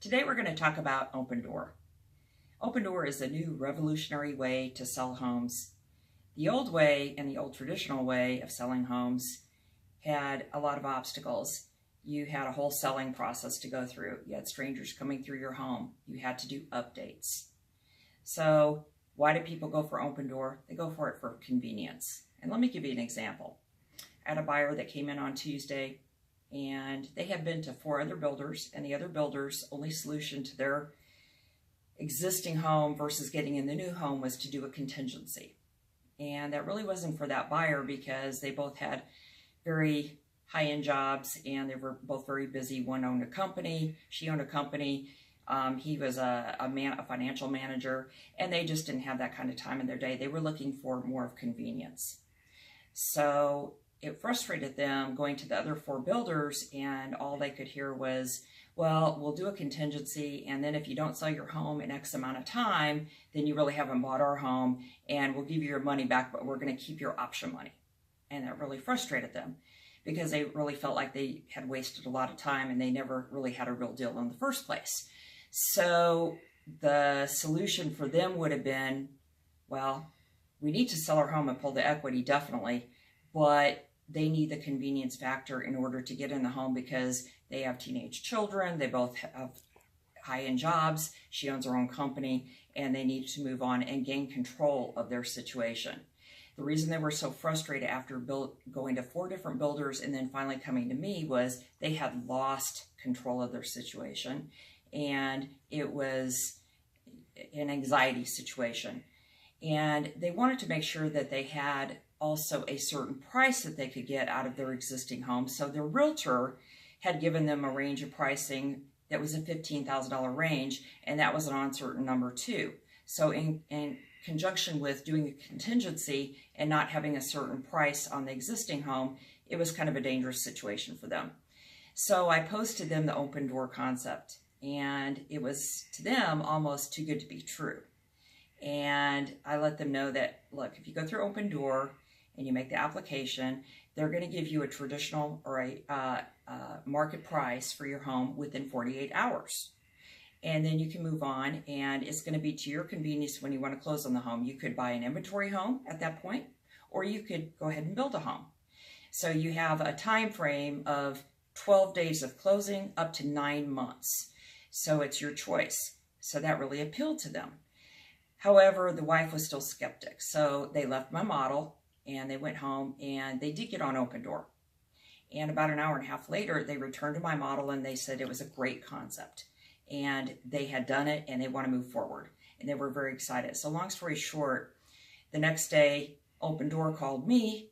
Today we're going to talk about Opendoor. Opendoor is a new revolutionary way to sell homes. The old way and the old traditional way of selling homes had a lot of obstacles. You had a whole selling process to go through. You had strangers coming through your home. You had to do updates. So why do people go for Opendoor? They go for it for convenience. And let me give you an example. I had a buyer that came in on Tuesday, and they had been to 4 other builders, and the other builders' only solution to their existing home versus getting in the new home was to do a contingency. And that really wasn't for that buyer because they both had very high-end jobs and they were both very busy. One owned a company, she owned a company, he was a financial manager, and they just didn't have that kind of time in their day. They were looking for more of convenience. So it frustrated them going to the other 4 builders, and all they could hear was, well, we'll do a contingency, and then if you don't sell your home in X amount of time, then you really haven't bought our home, and we'll give you your money back, but we're going to keep your option money. And that really frustrated them because they really felt like they had wasted a lot of time and they never really had a real deal in the first place. So the solution for them would have been, well, we need to sell our home and pull the equity, definitely, but they need the convenience factor in order to get in the home because they have teenage children, they both have high-end jobs, she owns her own company, and they need to move on and gain control of their situation. The reason they were so frustrated after going to 4 different builders and then finally coming to me was they had lost control of their situation, and it was an anxiety situation. And they wanted to make sure that they had also a certain price that they could get out of their existing home. So their realtor had given them a range of pricing that was a $15,000 range, and that was an uncertain number too. So in conjunction with doing a contingency and not having a certain price on the existing home, it was kind of a dangerous situation for them. So I posted them the Opendoor concept, and it was to them almost too good to be true. And I let them know that, look, if you go through Opendoor and you make the application, they're going to give you a traditional or a market price for your home within 48 hours. And then you can move on, and it's going to be to your convenience when you want to close on the home. You could buy an inventory home at that point, or you could go ahead and build a home. So you have a time frame of 12 days of closing up to 9 months. So it's your choice. So that really appealed to them. However, the wife was still skeptic. So they left my model and they went home, and they did get on Opendoor. And about an hour and a half later, they returned to my model and they said it was a great concept. And they had done it and they want to move forward. And they were very excited. So long story short, the next day, Opendoor called me,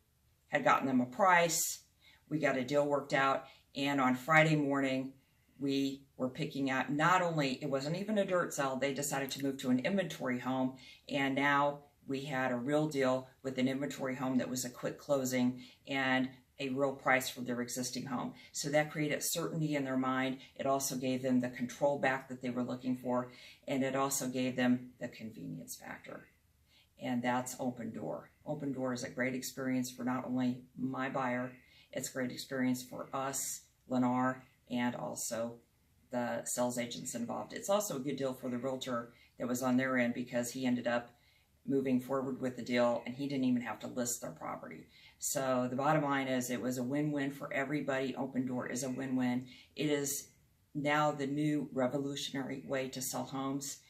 had gotten them a price. We got a deal worked out. And on Friday morning, we were picking out, not only, it wasn't even a dirt sale, they decided to move to an inventory home. And now we had a real deal with an inventory home that was a quick closing and a real price for their existing home. So that created certainty in their mind. It also gave them the control back that they were looking for, and it also gave them the convenience factor. And that's Opendoor. Opendoor is a great experience for not only my buyer, it's a great experience for us, Lennar, and also the sales agents involved. It's also a good deal for the realtor that was on their end because he ended up moving forward with the deal and he didn't even have to list their property. So the bottom line is it was a win-win for everybody. Opendoor is a win-win. It is now the new revolutionary way to sell homes.